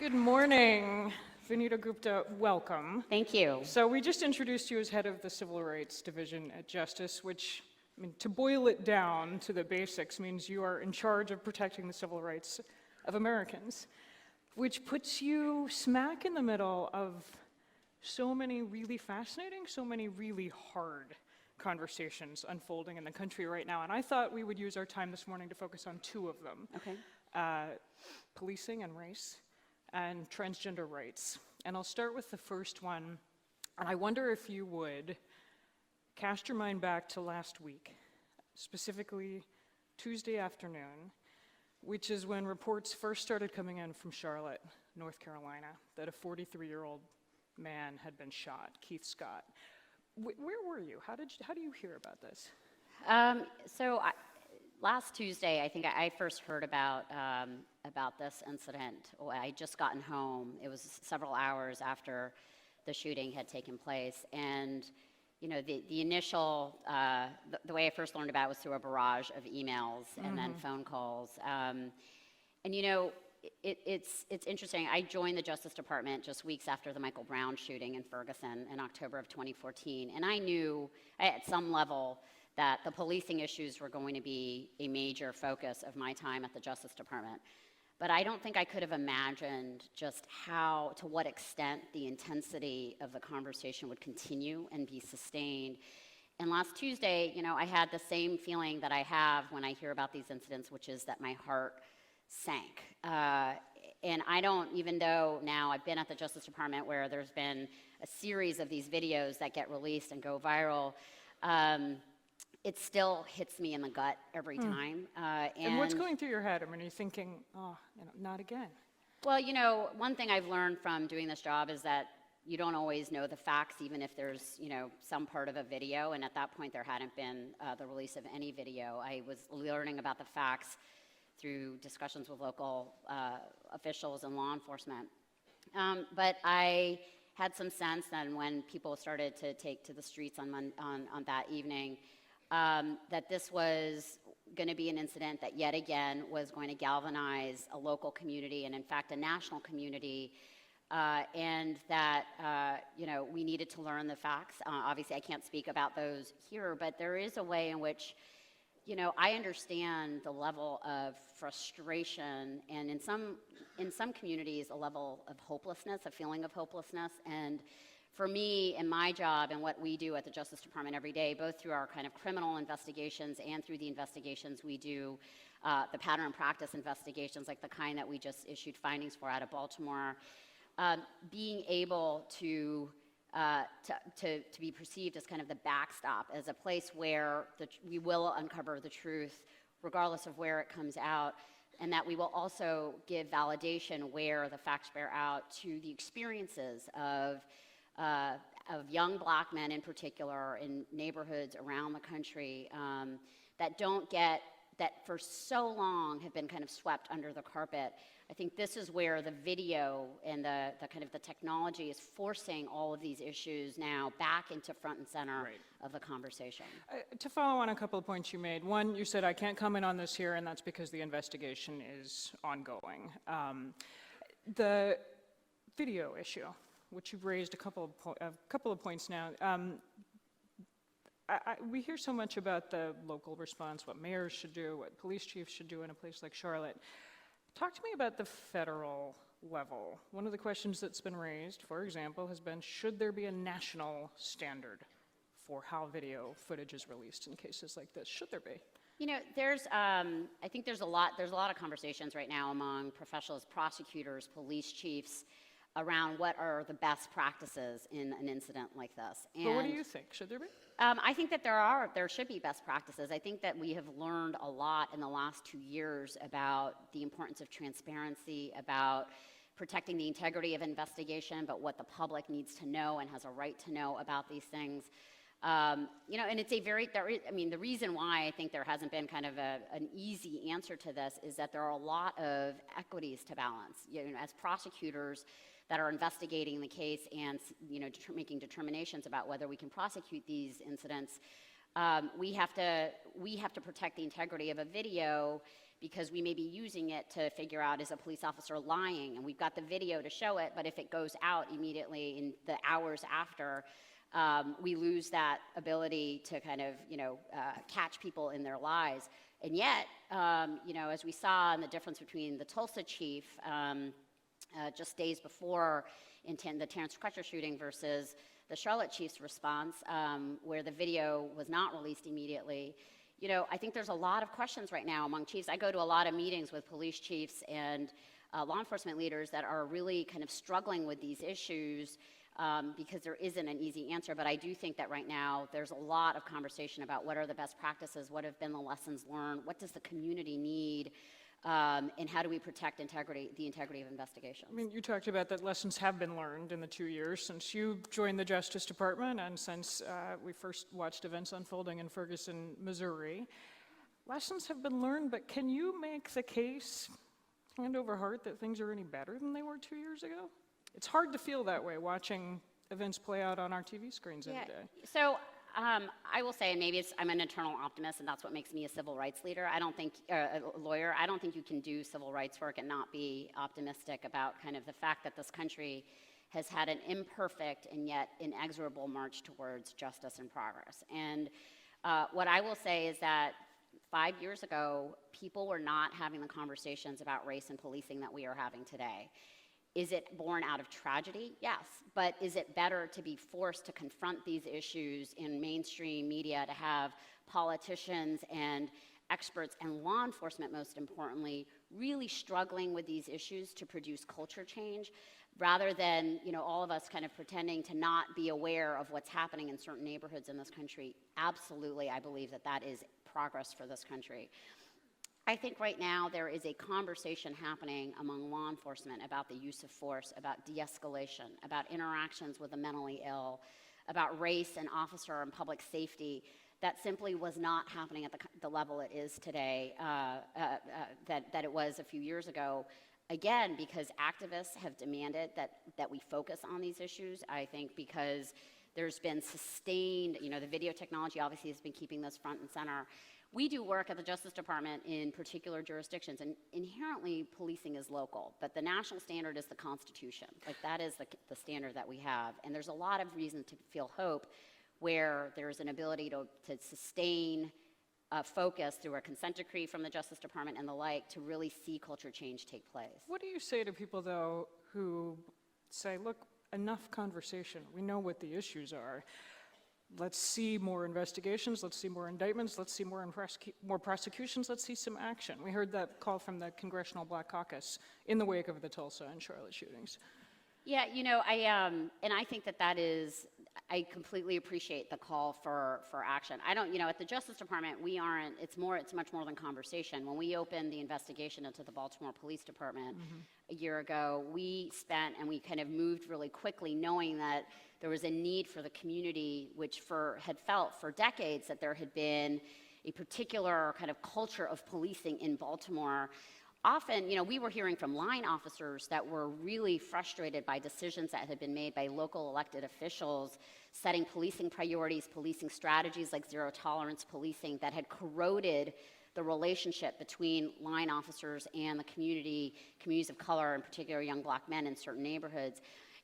Good morning, Vanita Gupta, welcome. Thank you. So we just introduced you as head of the Civil Rights Division at Justice, which, I mean, to boil it down to the basics means you are in charge of protecting the civil rights of Americans, which puts you smack in the middle of so many really fascinating, so many really hard conversations unfolding in the country right now. And I thought we would use our time this morning to focus on two of them. Okay. Policing and race, and transgender rights. And I'll start with the first one. And I wonder if you would cast your mind back to last week, specifically Tuesday afternoon, which is when reports first started coming in from Charlotte, North Carolina, that a 43-year-old man had been shot, Keith Scott. Where were you? How do you hear about this? Last Tuesday, I think I first heard about this incident. I had just gotten home. It was several hours after the shooting had taken place, and you know, the initial, the way I first learned about it was through a barrage of emails and then phone calls. And you know, it's interesting. I joined the Justice Department just weeks after the Michael Brown shooting in Ferguson in October of 2014, and I knew at some level that the policing issues were going to be a major focus of my time at the Justice Department. But I don't think I could have imagined just to what extent the intensity of the conversation would continue and be sustained. And last Tuesday, you know, I had the same feeling that I have when I hear about these incidents, which is that my heart sank. And I don't, even though now I've been at the Justice Department where there's been a series of these videos that get released and go viral, it still hits me in the gut every time. And what's going through your head? I mean, are you thinking, oh, you know, not again? Well, you know, one thing I've learned from doing this job is that you don't always know the facts, even if there's, you know, some part of a video. And at that point, there hadn't been the release of any video. I was learning about the facts through discussions with local officials and law enforcement. But I had some sense then when people started to take to the streets on that evening, that this was going to be an incident that yet again was going to galvanize a local community and in fact a national community, and that you know, we needed to learn the facts. Obviously I can't speak about those here, but there is a way in which, you know, I understand the level of frustration and in some communities a level of hopelessness, a feeling of hopelessness. And for me, in my job and what we do at the Justice Department every day, both through our kind of criminal investigations and through the investigations we do, the pattern and practice investigations, like the kind that we just issued findings for out of Baltimore, being able to be perceived as kind of the backstop, as a place where we will uncover the truth regardless of where it comes out, and that we will also give validation where the facts bear out to the experiences of young black men in particular in neighborhoods around the country that for so long have been kind of swept under the carpet. I think this is where the video and the kind of the technology is forcing all of these issues now back into front and center of the conversation. To follow on a couple of points you made, one, you said I can't comment on this here, and that's because the investigation is ongoing. The video issue, which you've raised a couple of points now. We hear so much about the local response, what mayors should do, what police chiefs should do in a place like Charlotte. Talk to me about the federal level. One of the questions that's been raised, for example, has been, should there be a national standard for how video footage is released in cases like this? Should there be? You know, I think there's a lot of conversations right now among professionals, prosecutors, police chiefs, around what are the best practices in an incident like this. And but what do you think? Should there be? I think that there should be best practices. I think that we have learned a lot in the last 2 years about the importance of transparency, about protecting the integrity of investigation, but what the public needs to know and has a right to know about these things. You know, and it's the reason why I think there hasn't been kind of an easy answer to this is that there are a lot of equities to balance. You know, as prosecutors that are investigating the case and, you know, making determinations about whether we can prosecute these incidents, we have to protect the integrity of a video because we may be using it to figure out, is a police officer lying? And we've got the video to show it, but if it goes out immediately in the hours after, we lose that ability to kind of, catch people in their lies. And yet, as we saw in the difference between the Tulsa chief just days before in the Terrence Crutcher shooting versus the Charlotte chief's response, where the video was not released immediately, I think there's a lot of questions right now among chiefs. I go to a lot of meetings with police chiefs and law enforcement leaders that are really kind of struggling with these issues because there isn't an easy answer. But I do think that right now there's a lot of conversation about what are the best practices, what have been the lessons learned, what does the community need, and how do we protect the integrity of investigations. I mean, you talked about that lessons have been learned in the 2 years since you joined the Justice Department and since we first watched events unfolding in Ferguson, Missouri. Lessons have been learned, but can you make the case, hand over heart, that things are any better than they were 2 years ago? It's hard to feel that way watching events play out on our TV screens every day. So I will say, and maybe I'm an eternal optimist, and that's what makes me a civil rights leader. I don't think, a lawyer, I don't think you can do civil rights work and not be optimistic about kind of the fact that this country has had an imperfect and yet inexorable march towards justice and progress. And what I will say is that 5 years ago, people were not having the conversations about race and policing that we are having today. Is it born out of tragedy? Yes. But is it better to be forced to confront these issues in mainstream media, to have politicians and experts and law enforcement, most importantly, really struggling with these issues to produce culture change, rather than all of us kind of pretending to not be aware of what's happening in certain neighborhoods in this country? Absolutely, I believe that that is progress for this country. I think right now there is a conversation happening among law enforcement about the use of force, about de-escalation, about interactions with the mentally ill, about race and officer and public safety that simply was not happening at the level it is today, that it was a few years ago. Again, because activists have demanded that we focus on these issues. I think because there's been sustained, the video technology obviously has been keeping this front and center. We do work at the Justice Department in particular jurisdictions, and inherently policing is local, but the national standard is the Constitution. Like, that is the standard that we have, and there's a lot of reason to feel hope where there's an ability to sustain focus through a consent decree from the Justice Department and the like to really see culture change take place. What do you say to people, though, who say, look, enough conversation, we know what the issues are. Let's see more investigations, let's see more indictments, let's see more prosecutions, let's see some action. We heard that call from the Congressional Black Caucus in the wake of the Tulsa and Charlotte shootings. Yeah, I think that is, I completely appreciate the call for action. I don't, at the Justice Department, it's much more than conversation. When we opened the investigation into the Baltimore Police Department a year ago, we kind of moved really quickly, knowing that there was a need for the community, which had felt for decades that there had been a particular kind of culture of policing in Baltimore. Often, we were hearing from line officers that were really frustrated by decisions that had been made by local elected officials, setting policing priorities, policing strategies like zero tolerance policing that had corroded the relationship between line officers and the communities of color, in particular young black men in certain neighborhoods.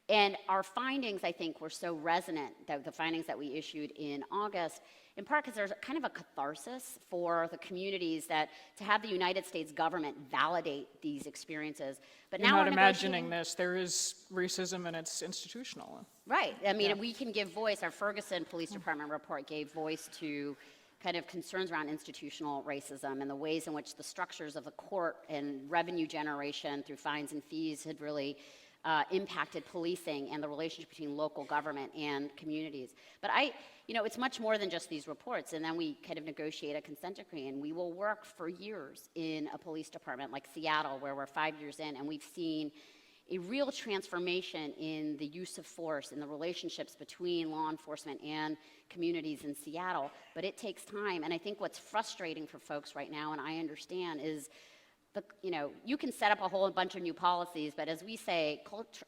And our findings, I think, were so resonant, that the findings that we issued in August, in part because there's kind of a catharsis for the communities that to have the United States government validate these experiences. But You're now not we're imagining this. There is racism and it's institutional. Right. I mean, we can give voice. Our Ferguson Police Department report gave voice to kind of concerns around institutional racism and the ways in which the structures of the court and revenue generation through fines and fees had really impacted policing and the relationship between local government and communities. But it's much more than just these reports. And then we kind of negotiate a consent decree, and we will work for years in a police department like Seattle, where we're 5 years in, and we've seen a real transformation in the use of force and the relationships between law enforcement and communities in Seattle. But it takes time. And I think what's frustrating for folks right now, and I understand, is you can set up a whole bunch of new policies, but as we say,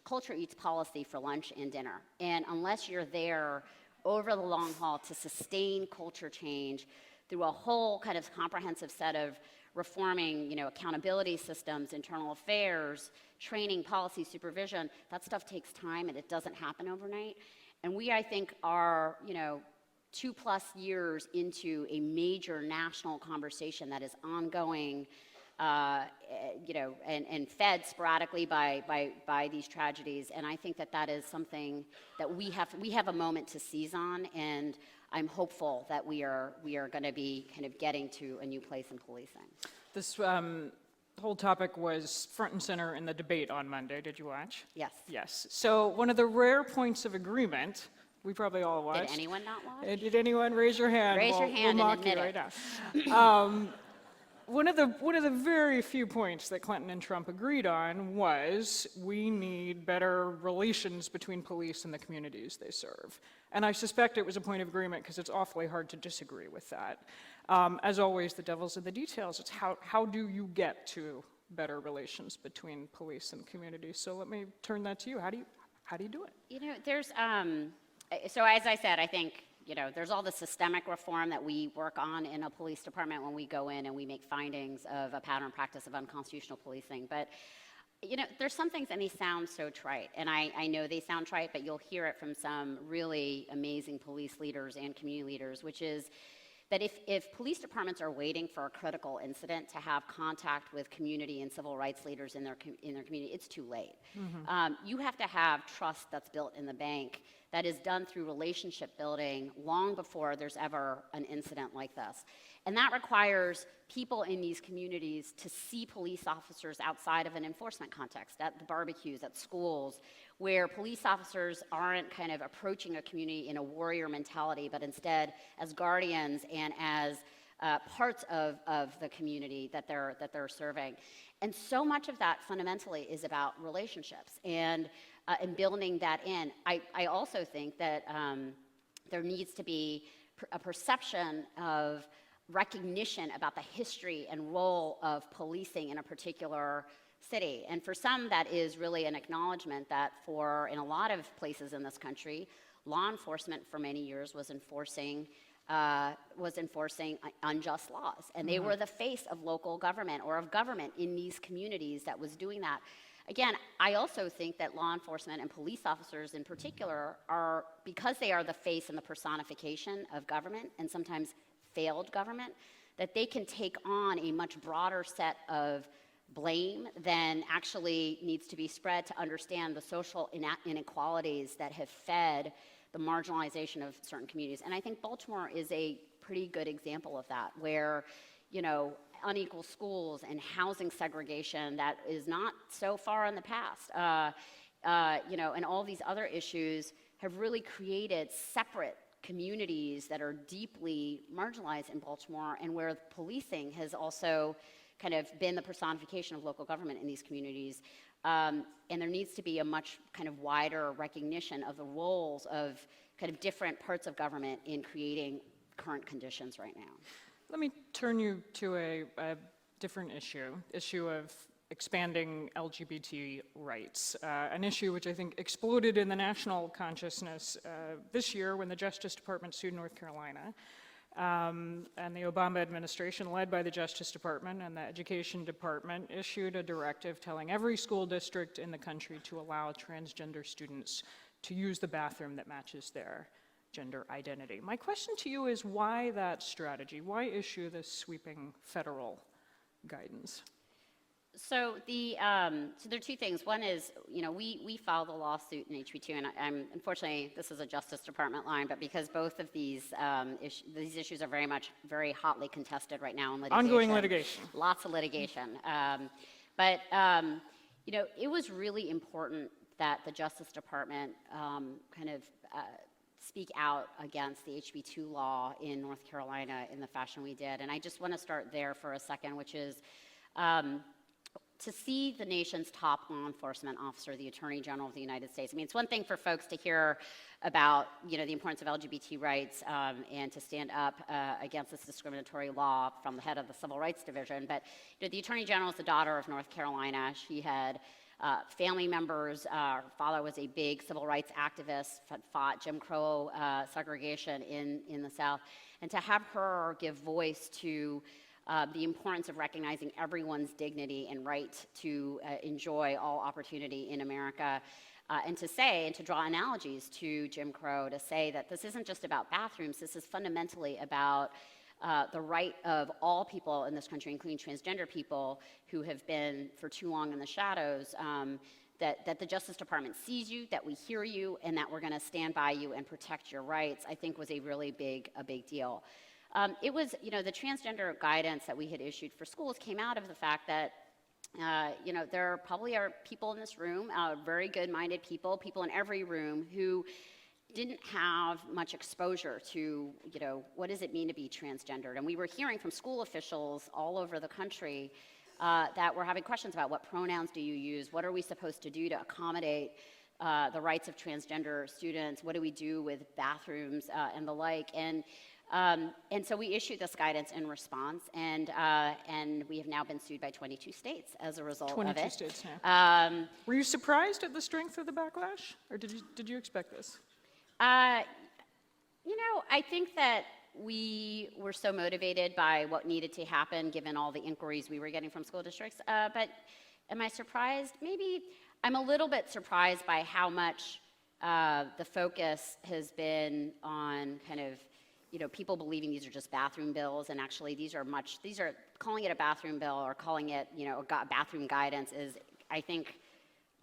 culture eats policy for lunch and dinner. And unless you're there over the long haul to sustain culture change through a whole kind of comprehensive set of reforming, accountability systems, internal affairs, training, policy, supervision. That stuff takes time and it doesn't happen overnight. And we, I think, are, 2+ years into a major national conversation that is ongoing, and fed sporadically by these tragedies. And I think that is something that we have a moment to seize on, and I'm hopeful that we are going to be kind of getting to a new place in policing. This whole topic was front and center in the debate on Monday. Did you watch? Yes. Yes. So one of the rare points of agreement, we probably all watched. Did anyone not watch? Did anyone raise your hand? Raise your hand we'll and mock you admit right it. now. One of the very few points that Clinton and Trump agreed on was we need better relations between police and the communities they serve. And I suspect it was a point of agreement because it's awfully hard to disagree with that. As always, the devil's in the details. It's how do you get to better relations between police and communities? So let me turn that to you. How do you do it? There's so as I said, I think there's all the systemic reform that we work on in a police department when we go in and we make findings of a pattern practice of unconstitutional policing. But, there's some things, and they sound so trite. And I know they sound trite, but you'll hear it from some really amazing police leaders and community leaders, which is that if police departments are waiting for a critical incident to have contact with community and civil rights leaders in their community, it's too late. Mm-hmm. You have to have trust that's built in the bank that is done through relationship building long before there's ever an incident like this. And that requires people in these communities to see police officers outside of an enforcement context, at the barbecues, at schools, where police officers aren't kind of approaching a community in a warrior mentality, but instead as guardians and as parts of the community that they're serving. And so much of that fundamentally is about relationships and building that in. I also think that there needs to be a perception of recognition about the history and role of policing in a particular city. And for some, that is really an acknowledgement that in a lot of places in this country, law enforcement for many years was enforcing unjust laws. And they were the face of local government or of government in these communities that was doing that. Again, I also think that law enforcement and police officers in particular are, because they are the face and the personification of government, and sometimes failed government, that they can take on a much broader set of blame than actually needs to be spread to understand the social inequalities that have fed the marginalization of certain communities. And I think Baltimore is a pretty good example of that, where, unequal schools and housing segregation that is not so far in the past, and all these other issues have really created separate communities that are deeply marginalized in Baltimore, and where policing has also kind of been the personification of local government in these communities. And there needs to be a much kind of wider recognition of the roles of kind of different parts of government in creating current conditions right now. Let me turn you to a different issue of expanding LGBT rights, an issue which I think exploded in the national consciousness this year when the Justice Department sued North Carolina. And the Obama administration, led by the Justice Department and the Education Department, issued a directive telling every school district in the country to allow transgender students to use the bathroom that matches their gender identity. My question to you is, why that strategy? Why issue this sweeping federal guidance? So there are two things. One is, we filed a lawsuit in HB2, and I'm unfortunately, this is a Justice Department line, but because both of these issues are very hotly contested right now in litigation. Ongoing litigation. Lots of litigation. But it was really important that the Justice Department speak out against the HB2 law in North Carolina in the fashion we did. And I just want to start there for a second, which is to see the nation's top law enforcement officer, the Attorney General of the United States. I mean, it's one thing for folks to hear about, the importance of LGBT rights and to stand up against this discriminatory law from the head of the Civil Rights Division. But the Attorney General is the daughter of North Carolina. She had family members. Her father was a big civil rights activist, fought Jim Crow segregation in the South. And to have her give voice to the importance of recognizing everyone's dignity and right to enjoy all opportunity in America. And to say, and to draw analogies to Jim Crow, to say that this isn't just about bathrooms, this is fundamentally about the right of all people in this country, including transgender people who have been for too long in the shadows, that the Justice Department sees you, that we hear you, and that we're going to stand by you and protect your rights, I think was a really big deal. It was, the transgender guidance that we had issued for schools came out of the fact that there probably are people in this room, very good-minded people in every room who didn't have much exposure to, what does it mean to be transgendered? And we were hearing from school officials all over the country that were having questions about what pronouns do you use? What are we supposed to do to accommodate the rights of transgender students? What do we do with bathrooms and the like? And so we issued this guidance in response, and we have now been sued by 22 states as a result of it. 22 states now. Were you surprised at the strength of the backlash, or did you expect this? I think that we were so motivated by what needed to happen given all the inquiries we were getting from school districts. But am I surprised? Maybe. I'm a little bit surprised by how much the focus has been on kind of people believing these are just bathroom bills, and actually these are calling it a bathroom bill or calling it, bathroom guidance is, I think,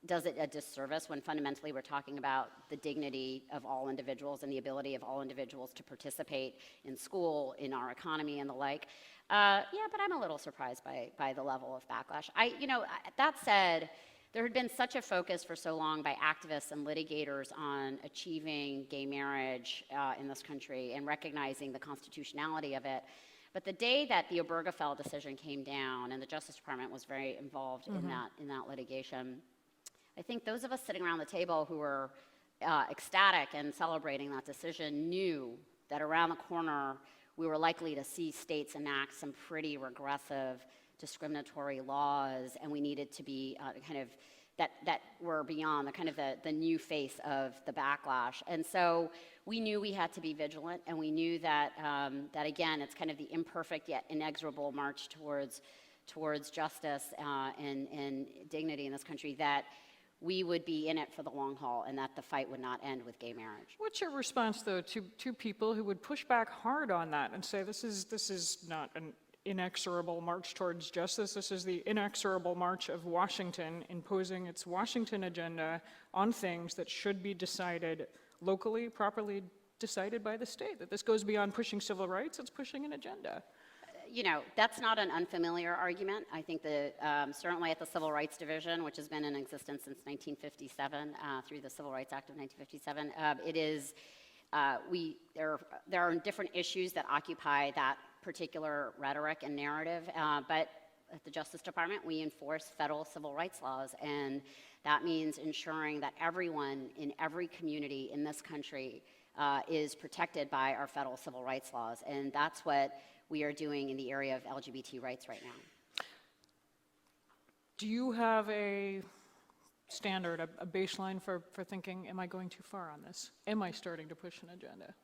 does it a disservice when fundamentally we're talking about the dignity of all individuals and the ability of all individuals to participate in school, in our economy, and the like. But I'm a little surprised by the level of backlash. That said, there had been such a focus for so long by activists and litigators on achieving gay marriage in this country and recognizing the constitutionality of it. But the day that the Obergefell decision came down, and the Justice Department was very involved in that litigation, I think those of us sitting around the table who were ecstatic and celebrating that decision knew that around the corner we were likely to see states enact some pretty regressive discriminatory laws, and we needed to be that were beyond the new face of the backlash. And so we knew we had to be vigilant, and we knew that that again, it's kind of the imperfect yet inexorable march towards justice and dignity in this country, that we would be in it for the long haul, and that the fight would not end with gay marriage. What's your response, though, to people who would push back hard on that and say this is not an inexorable march towards justice. This is the inexorable march of Washington imposing its Washington agenda on things that should be decided locally, properly decided by the state, that this goes beyond pushing civil rights, it's pushing an agenda. That's not an unfamiliar argument. I think that certainly at the Civil Rights Division, which has been in existence since 1957, through the Civil Rights Act of 1957, it is, there are different issues that occupy that particular rhetoric and narrative, but at the Justice Department, we enforce federal civil rights laws, and that means ensuring that everyone in every community in this country is protected by our federal civil rights laws, and that's what we are doing in the area of LGBT rights right now. Do you have a standard, a baseline for thinking, am I going too far on this? Am I starting to push an agenda?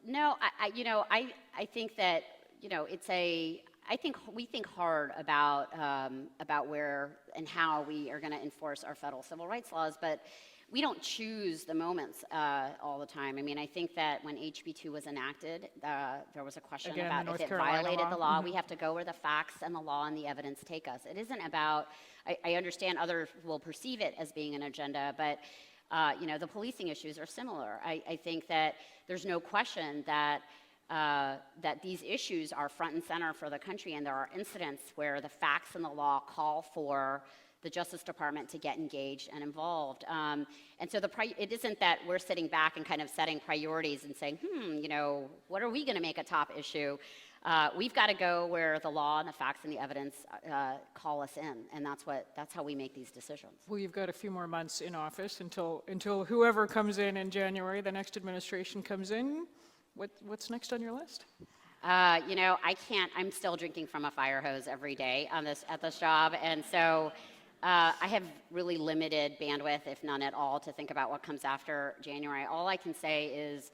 No, I think that, I think we think hard about where and how we are going to enforce our federal civil rights laws, but we don't choose the moments all the time. I mean, I think that when HB 2 was enacted, there was a question about if it violated the law. We have to go where the facts and the law and the evidence take us. It isn't about, I understand others will perceive it as being an agenda, but the policing issues are similar. I think that there's no question that that these issues are front and center for the country, and there are incidents where the facts and the law call for the Justice Department to get engaged and involved. And so it isn't that we're sitting back and kind of setting priorities and saying, what are we going to make a top issue? We've got to go where the law and the facts and the evidence call us in, and that's how we make these decisions. Well, you've got a few more months in office until whoever comes in January, the next administration comes in. What's next on your list? I can't. I'm still drinking from a fire hose every day at this job, and so I have really limited bandwidth, if none at all, to think about what comes after January. All I can say is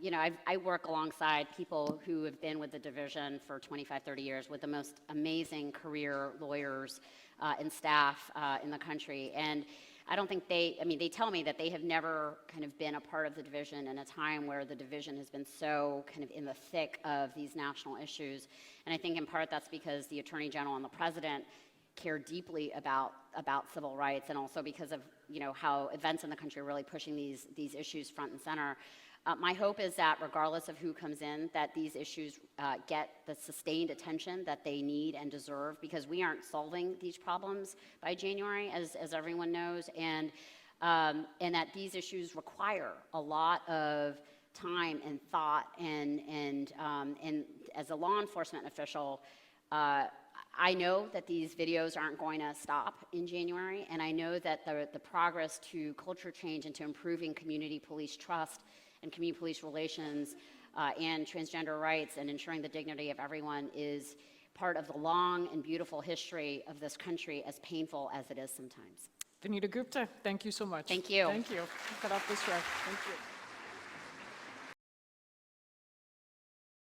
you know, I work alongside people who have been with the division for 25, 30 years with the most amazing career lawyers and staff in the country. And I don't think I mean, they tell me that they have never kind of been a part of the division in a time where the division has been so kind of in the thick of these national issues. And I think in part that's because the Attorney General and the President care deeply about civil rights, and also because of, you know, how events in the country are really pushing these issues front and center. My hope is that regardless of who comes in, that these issues get the sustained attention that they need and deserve, because we aren't solving these problems by January, as everyone knows, and that these issues require a lot of time and thought, and as a law enforcement official, I know that these videos aren't going to stop in January, and I know that the progress to culture change and to improving community police trust and community police relations and transgender rights and ensuring the dignity of everyone is part of the long and beautiful history of this country, as painful as it is sometimes. Vanita Gupta, thank you so much. Thank you. Thank you. Cut off this row. Thank you.